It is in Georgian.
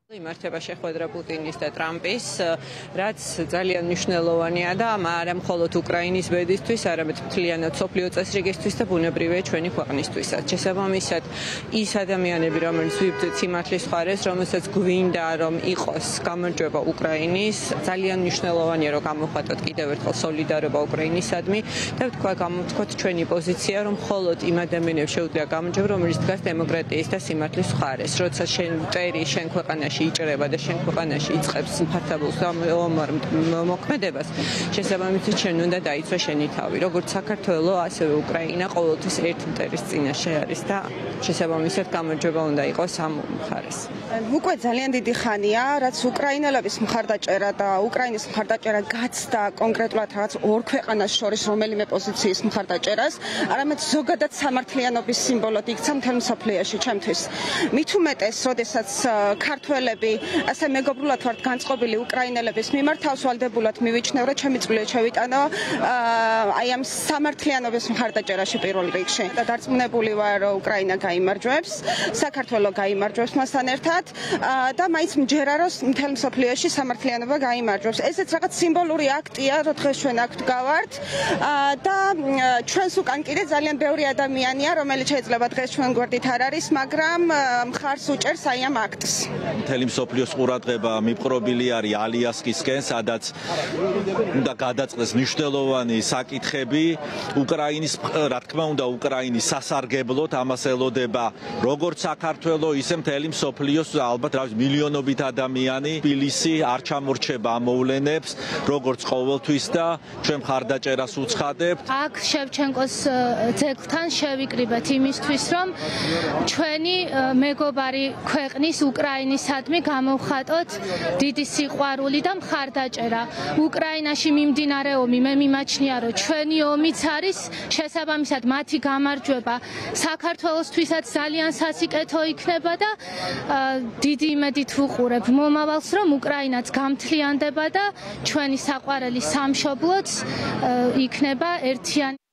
იმართება შეხვედრა პუტინის და ტრამპის, რაც ძალიან მნიშვნელოვანია და არა მხოლოდ უკრაინის ბედისთვის, არამედ მთლიანად მსოფლიო წესრიგისთვის და ბუნებრივია ჩვენი ქვეყნისთვისაც. შესაბამისად, ის ადამიანები, რომელიც ვიბრძვით სიმართლის მხარეს, რომელსაც გვინდა რომ იყოს გამარჯვება უკრაინის, ძალიან მნიშვნელოვანია რომ გამოვხატოთ კიდევ ერთხელ სოლიდარობა უკრაინისადმი და გამოვთქვათ ჩვენი პოზიცია, რომ მხოლოდ იმ ადამიანებს შეუძლია გამარჯვება, რომელიც დგას დემოკრატიის და სიმართლის მხარეს. როცა შენ მტერი შენ ქვეყანაში იჭრება და შენ ქვეყანაში იწყებს მფართავულს მოქმედებას, შესაბამისად შენ უნდა დაიცვა შენი თავი. როგორც საქართველო, ასევე უკრაინა ყოველთვის ერთ მტერის წინაშე არის და შესაბამისად გამარჯვება უნდა იყოს ამ მხარეს. უკვე ძალიან დიდი ხანია, რაც უკრაინელების მხარდაჭერა და უკრაინის მხარდაჭერა გაცდა კონკრეტულად რაღაც ორ ქვეყანას შორის რომელიმე პოზიციის მხარდაჭერას, არამედ ზოგადად სამართლიანობის სიმბოლოდ იქცა მთელ მსოფლიოში ჩემთვის. მით უმეტეს, როდესაც ქართველები ასე მეგობრულად ვართ განწყობილი უკრაინელების მიმართ, თავსვალდებულად მივიჩნევ, რომ ჩემი წვლილი შევიტანო აი ამ სამართლიანობის მხარდაჭერაში პირველ რიგში. და დარწმუნებული ვარ, რომ უკრაინა გაიმარჯვებს, საქართველო გაიმარჯვებს მასთან ერთად და მაინც მჯერა, რომ მთელ მსოფლიოში სამართლიანობა გაიმარჯვებს. ესეც რაღაც სიმბოლური აქტია, რომ დღეს ჩვენ აქ ვდგავართ და ჩვენს უკან კიდე ძალიან ბევრი ადამიანია, რომელიც შეიძლება დღეს ჩვენ გვერდით არ არის, მაგრამ მხარს უჭერს აი ამ აქტს. მთელი მსოფლიოს ყურადღება მიპყრობილი არის ალიასკისკენ, სადაც უნდა გადაწყდეს მნიშვნელოვანი საკითხები უკრაინის, რა თქმა უნდა, უკრაინის სასარგებლოდ, ამას ელოდება როგორც საქართველო, ისე მთელი მსოფლიოს ალბათ მილიონობით ადამიანი. თბილისი არ ჩამორჩება ამ მოვლენებს, როგორც ყოველთვის და ჩვენ მხარდაჭერას უცხადებთ. აქ შევჩენკოს ძეგლთან შევიკრიბეთ იმისთვის, რომ ჩვენი მეგობარი ქვეყნის უკრაინისადმი გამოვხატოთ დიდი სიყვარული და მხარდაჭერა. უკრაინაში მიმდინარე ომი მე მიმაჩნია, რომ ჩვენი ომიც არის, შესაბამისად მათი გამარჯვება საქართველოსთვისაც ძალიან სასიკეთო იქნება და დიდი იმედით ვუყურებ მომავალს, რომ უკრაინაც გამთლიანდება და ჩვენი საყვარელი სამშობლოც იქნება ერთიანი.